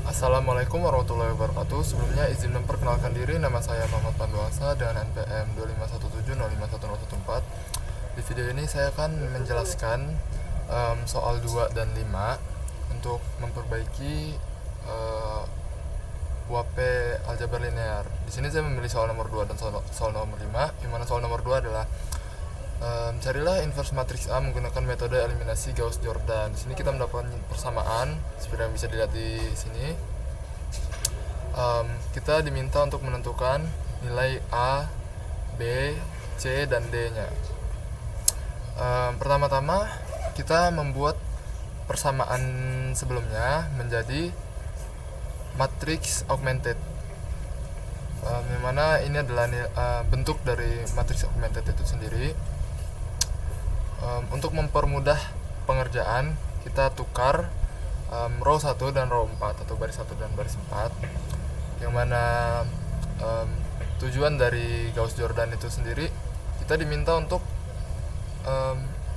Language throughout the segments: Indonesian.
Assalamualaikum warahmatullahi wabarakatuh. Sebelumnya izin memperkenalkan diri, nama saya Muhammad Panduasa dengan NPM 2517051014. Di video ini saya akan menjelaskan soal 2 dan 5 untuk memperbaiki UAP aljabar linear. Di sini saya memilih soal nomor 2 dan soal nomor 5, di mana soal nomor 2 adalah carilah inverse matriks A menggunakan metode eliminasi Gauss-Jordan. Di sini kita mendapatkan persamaan seperti yang bisa dilihat di sini. Kita diminta untuk menentukan nilai A, B, C, dan D-nya. Pertama-tama kita membuat persamaan sebelumnya menjadi matriks augmented, yang mana ini adalah bentuk dari matriks augmented itu sendiri. Untuk mempermudah pengerjaan, kita tukar row 1 dan row 4 atau baris 1 dan baris 4, yang mana tujuan dari Gauss-Jordan itu sendiri, kita diminta untuk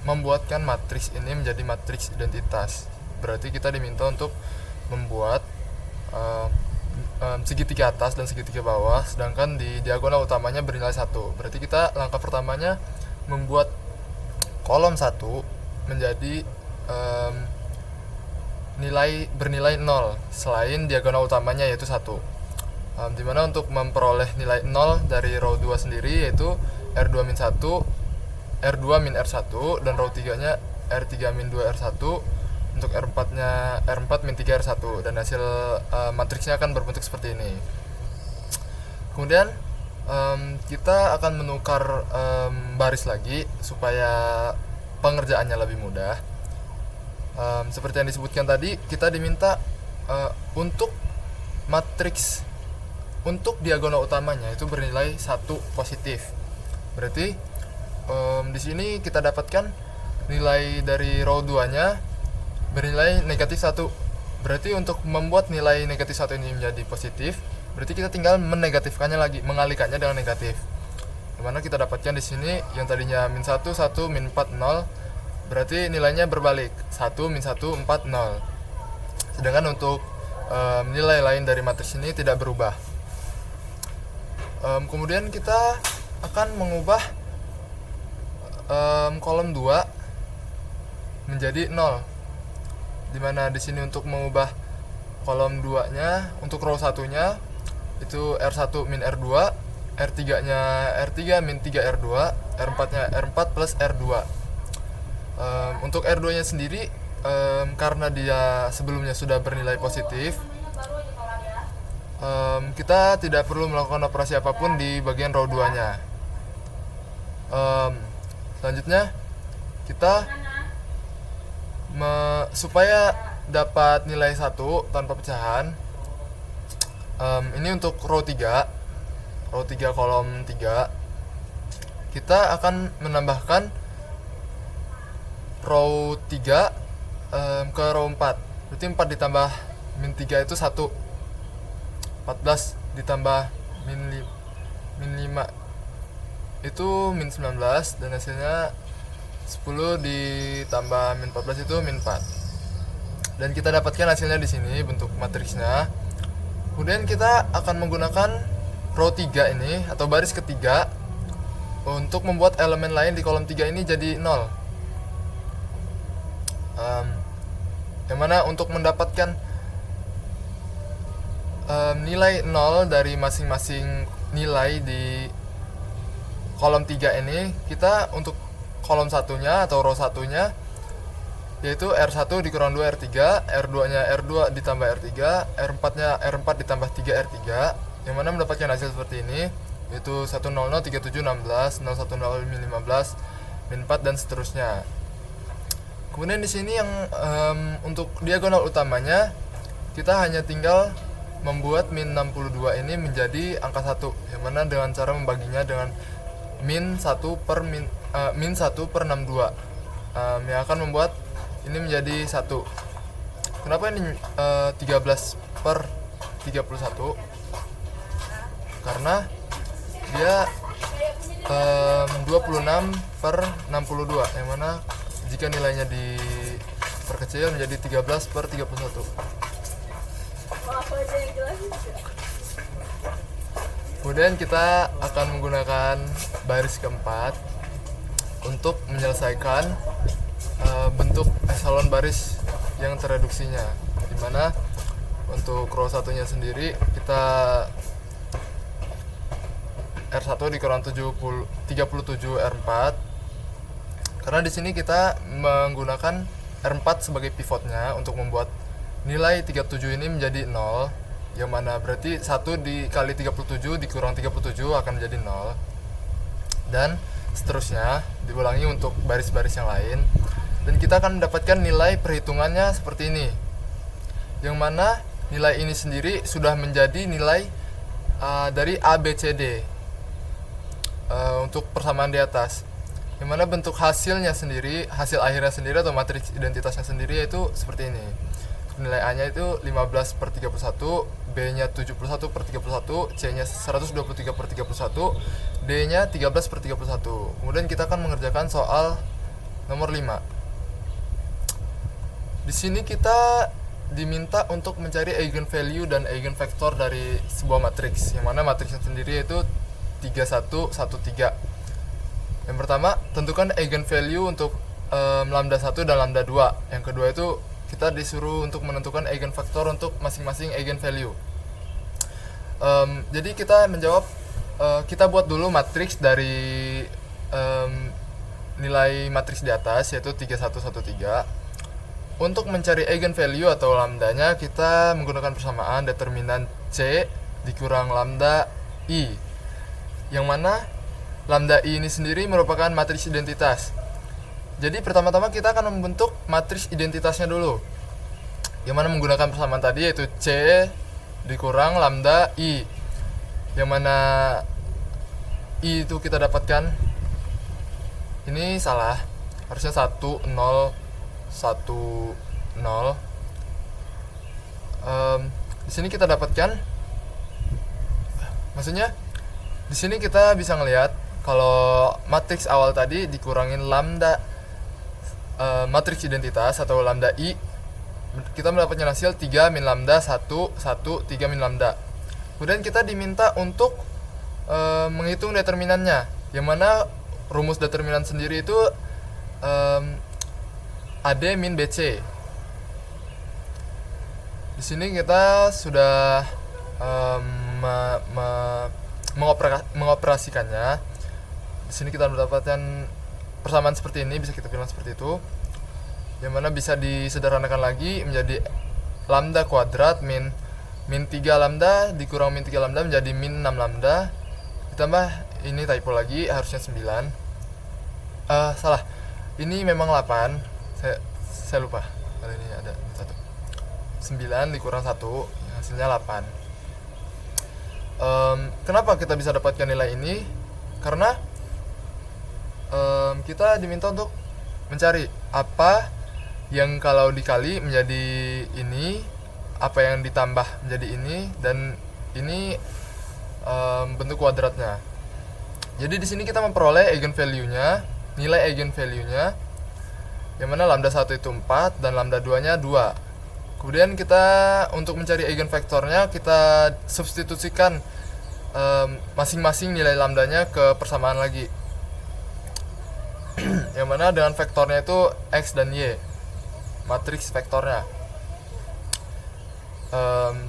membuatkan matriks ini menjadi matriks identitas. Berarti kita diminta untuk membuat segitiga atas dan segitiga bawah, sedangkan di diagonal utamanya bernilai 1. Berarti kita langkah pertamanya membuat kolom 1 menjadi bernilai 0 selain diagonal utamanya yaitu 1. Dimana untuk memperoleh nilai 0 dari row 2 sendiri yaitu R2-1, R2-R1, dan row 3 nya R3-2R1, untuk R4 nya R4-3R1, dan hasil matriksnya akan berbentuk seperti ini. Kemudian kita akan menukar baris lagi supaya pengerjaannya lebih mudah. Seperti yang disebutkan tadi, kita diminta untuk matriks untuk diagonal utamanya itu bernilai 1 positif. Berarti di sini kita dapatkan nilai dari row 2-nya bernilai negatif 1. Berarti untuk membuat nilai negatif 1 ini menjadi positif, berarti kita tinggal menegatifkannya lagi, mengalihkannya dengan negatif. Dimana kita dapatkan di sini yang tadinya min 1, 1, min 4, 0. Berarti nilainya berbalik, 1, min 1, 4, 0. Sedangkan untuk nilai lain dari matriks ini tidak berubah. Kemudian kita akan mengubah kolom 2 menjadi 0. Dimana di sini untuk mengubah kolom 2-nya, untuk row 1-nya itu R1 min R2, R3-nya R3 min 3R2, R4-nya R4 plus R2. Untuk R2-nya sendiri, karena dia sebelumnya sudah bernilai positif, kita tidak perlu melakukan operasi apapun di bagian row 2-nya. Selanjutnya kita supaya dapat nilai 1 tanpa pecahan, ini untuk row 3 kolom 3, kita akan menambahkan row 3 ke row 4. Berarti 4 ditambah min 3 itu 1, 14 ditambah min 5 itu min 19, dan hasilnya 10 ditambah min 14 itu min 4. Dan kita dapatkan hasilnya di sini bentuk matriksnya. Kemudian kita akan menggunakan row 3 ini atau baris ketiga untuk membuat elemen lain di kolom 3 ini jadi 0. Yang mana untuk mendapatkan nilai 0 dari masing-masing nilai di kolom 3 ini, kita untuk kolom satunya atau row satunya yaitu R1 dikurang 2 R3, R2-nya R2 ditambah R3, R4-nya R4 ditambah 3 R3, yang mana mendapatkan hasil seperti ini, yaitu 100, 37, 16, 010, min 15, min 4, dan seterusnya. Kemudian di sini yang untuk diagonal utamanya, kita hanya tinggal membuat min 62 ini menjadi angka 1, yang mana dengan cara membaginya dengan min 1 per 62, yang akan membuat ini menjadi 1. Kenapa ini 13 per 31? Karena dia 26 per 62, yang mana jika nilainya diperkecil menjadi 13 per 31. Kemudian kita akan menggunakan baris keempat untuk menyelesaikan bentuk eselon baris yang tereduksinya, dimana untuk row satunya sendiri kita R1 dikurang 37 R4, karena di sini kita menggunakan R4 sebagai pivotnya untuk membuat nilai 37 ini menjadi 0, yang mana berarti 1 dikali 37 dikurang 37 akan menjadi 0, dan seterusnya diulangi untuk baris-baris yang lain, dan kita akan mendapatkan nilai perhitungannya seperti ini, yang mana nilai ini sendiri sudah menjadi nilai dari ABCD untuk persamaan di atas, yang mana bentuk hasilnya sendiri, hasil akhirnya sendiri atau matriks identitasnya sendiri yaitu seperti ini. Nilai A-nya itu 15/31, B-nya 71/31, C-nya 123/31, D-nya 13/31. Kemudian kita akan mengerjakan soal nomor 5. Di sini kita diminta untuk mencari eigenvalue dan eigenvektor dari sebuah matriks, yang mana matriksnya sendiri yaitu 3113. Yang pertama, tentukan eigenvalue untuk lambda 1 dan lambda 2. Yang kedua itu kita disuruh untuk menentukan eigenvektor untuk masing-masing eigenvalue. Jadi kita menjawab, kita buat dulu matriks dari nilai matriks di atas yaitu 3113. Untuk mencari eigenvalue atau lambdanya, kita menggunakan persamaan determinan C dikurang lambda I, yang mana lambda I ini sendiri merupakan matriks identitas. Jadi pertama-tama kita akan membentuk matriks identitasnya dulu, yang mana menggunakan persamaan tadi yaitu C dikurang lambda I, yang mana I itu kita dapatkan, ini salah, harusnya 1 0 1 0. Di sini kita dapatkan, maksudnya di sini kita bisa ngelihat kalau matriks awal tadi dikurangin lambda matriks identitas atau lambda I, kita mendapatkan hasil 3 min lambda 1 1 3 min lambda. Kemudian kita diminta untuk menghitung determinannya, yang mana rumus determinan sendiri itu AD min BC. Di sini kita sudah mengoperasikannya. Di sini kita mendapatkan persamaan seperti ini, bisa kita bilang seperti itu, yang mana bisa disederhanakan lagi menjadi lambda kuadrat min 3 lambda dikurang min 3 lambda menjadi min 6 lambda, ditambah ini typo lagi, harusnya 9. Salah, ini memang 8, saya lupa kalau ini ada 1. 9 dikurang 1 hasilnya 8. Kenapa kita bisa dapatkan nilai ini? Karena kita diminta untuk mencari apa yang kalau dikali menjadi ini, apa yang ditambah menjadi ini, dan ini bentuk kuadratnya. Jadi di sini kita memperoleh eigenvalue-nya, nilai eigenvalue-nya, yang mana lambda 1 itu 4 dan lambda 2-nya 2. Kemudian kita untuk mencari eigenvektornya, kita substitusikan masing-masing nilai lambdanya ke persamaan lagi. Yang mana dengan vektornya itu X dan Y, matriks vektornya.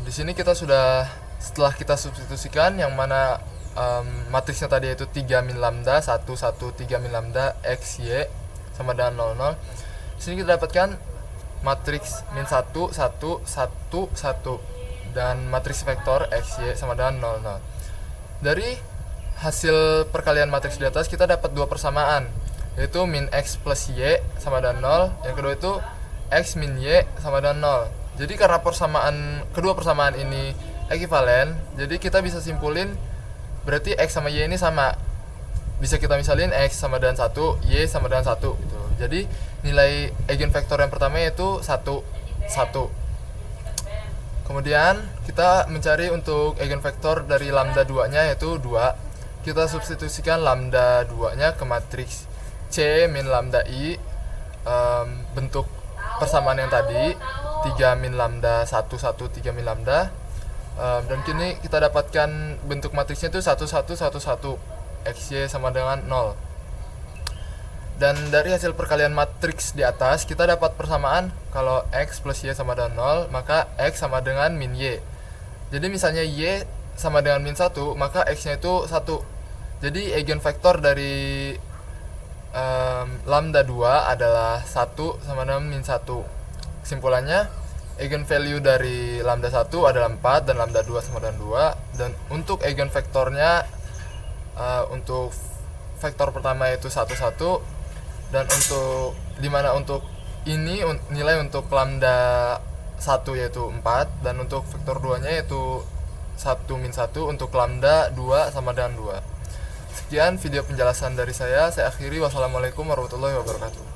Di sini kita sudah, setelah kita substitusikan, yang mana matriksnya tadi itu 3 min lambda 1 1 3 min lambda X Y sama dengan 0 0. Di sini kita dapatkan matriks min 1 1 1 1 dan matriks vektor X Y sama dengan 0 0. Dari hasil perkalian matriks di atas kita dapat dua persamaan, yaitu min X plus Y sama dengan 0, yang kedua itu X min Y sama dengan 0. Jadi karena kedua persamaan ini ekivalen, jadi kita bisa simpulin berarti X sama Y ini sama. Bisa kita misalin X sama dengan 1, Y sama dengan 1 gitu. Jadi nilai eigenvektor yang pertama yaitu 1 1. Kemudian kita mencari untuk eigenvektor dari lambda 2-nya yaitu 2. Kita substitusikan lambda 2-nya ke matriks C min lambda I, bentuk persamaan yang tadi 3 min lambda 1 1 3 min lambda. Dan kini kita dapatkan bentuk matriksnya itu 1 1 1 1, XY sama dengan 0. Dan dari hasil perkalian matriks di atas kita dapat persamaan kalau X plus Y sama dengan 0, maka X sama dengan min Y. Jadi misalnya Y sama dengan min 1, maka X-nya itu 1. Jadi eigenvektor dari lambda 2 adalah 1 sama dengan min 1. Kesimpulannya, eigenvalue dari lambda 1 adalah 4 dan lambda 2 sama dengan 2. Dan untuk eigenvektornya, untuk vektor pertama itu 1 1, dan untuk dimana untuk ini nilai untuk lambda 1 yaitu 4, dan untuk vektor 2 nya yaitu 1 min 1, untuk lambda 2 sama dengan 2. Sekian video penjelasan dari saya akhiri. Wassalamualaikum warahmatullahi wabarakatuh.